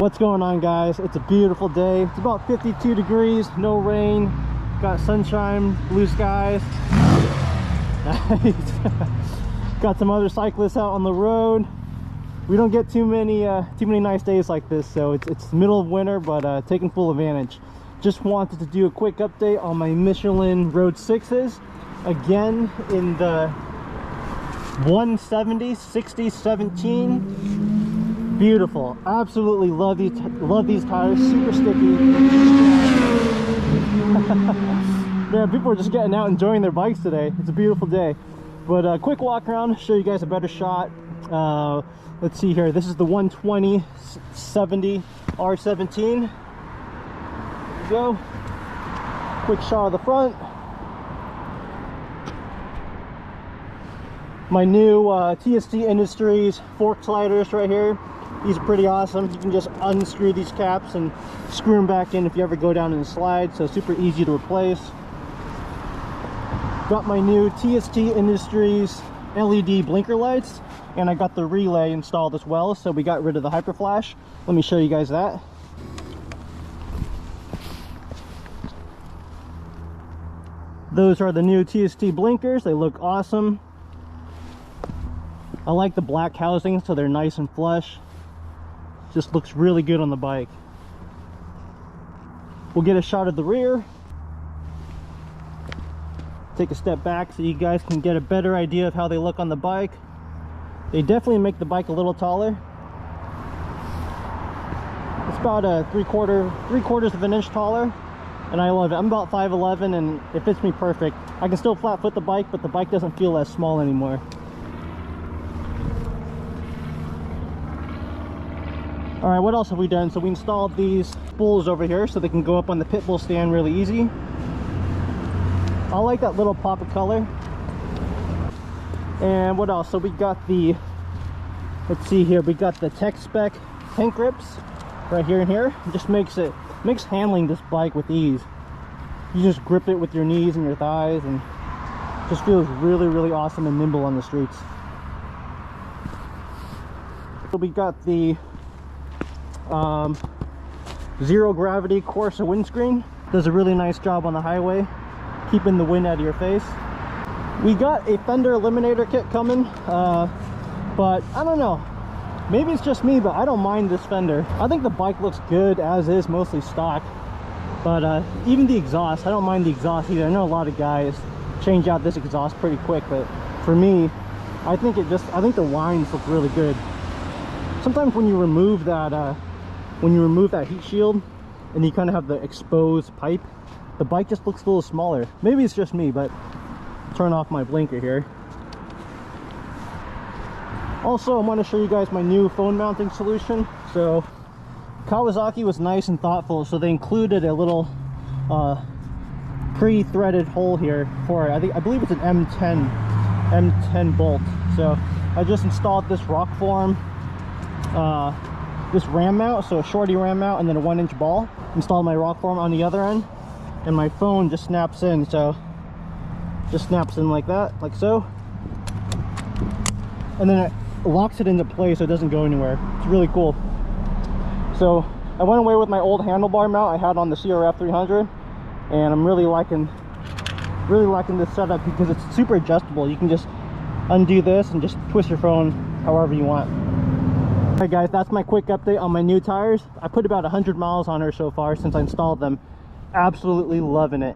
What's going on, guys? It's a beautiful day. It's about 52 degrees, no rain, got sunshine, blue skies. Got some other cyclists out on the road. We don't get too many nice days like this, so it's middle of winter, but taking full advantage. Just wanted to do a quick update on my Michelin Road 6s. Again, in the 170 60 17. Beautiful. Absolutely love these tires. Super sticky. Man, people are just getting out enjoying their bikes today. It's a beautiful day. But quick walk around, show you guys a better shot. Let's see here. This is the 120 70 R17. There we go. Quick shot of the front. My new TST Industries fork sliders right here. These are pretty awesome. You can just unscrew these caps and screw them back in if you ever go down in a slide, so super easy to replace. Got my new TST Industries LED blinker lights, and I got the relay installed as well, so we got rid of the hyper flash. Let me show you guys that. Those are the new TST blinkers. They look awesome. I like the black housing, so they're nice and flush. Just looks really good on the bike. We'll get a shot of the rear. Take a step back so you guys can get a better idea of how they look on the bike. They definitely make the bike a little taller. It's about a three quarters of an inch taller, and I love it. I'm about 5'11", and it fits me perfect. I can still flat foot the bike, but the bike doesn't feel as small anymore. All right, what else have we done? So we installed these spools over here so they can go up on the pit bull stand really easy. I like that little pop of color. And what else? So we got the, let's see here, we got the tech spec tank grips right here and here. It just makes handling this bike with ease. You just grip it with your knees and your thighs, and it just feels really awesome and nimble on the streets. So we got the zero gravity Corsa windscreen. Does a really nice job on the highway, keeping the wind out of your face. We got a fender eliminator kit coming, but I don't know, maybe it's just me, but I don't mind this fender. I think the bike looks good as is, mostly stock, but even the exhaust, I don't mind the exhaust either. I know a lot of guys change out this exhaust pretty quick, but for me, I think the lines look really good. Sometimes when you remove that heat shield and you kind of have the exposed pipe, the bike just looks a little smaller. Maybe it's just me, but turn off my blinker here. Also, I want to show you guys my new phone mounting solution. So Kawasaki was nice and thoughtful, so they included a little pre-threaded hole here for it. I believe it's an M10 bolt. So I just installed this rock form, this ram mount, so a shorty ram mount, and then a 1-inch ball. Installed my rock form on the other end, and my phone just snaps in. So just snaps in like that, like so, and then it locks it into place so it doesn't go anywhere. It's really cool. So I went away with my old handlebar mount I had on the CRF 300, and I'm really liking this setup because it's super adjustable. You can just undo this and just twist your phone however you want. Alright guys, that's my quick update on my new tires. I put about 100 miles on her so far since I installed them. Absolutely loving it.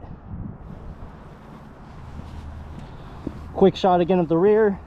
Quick shot again of the rear.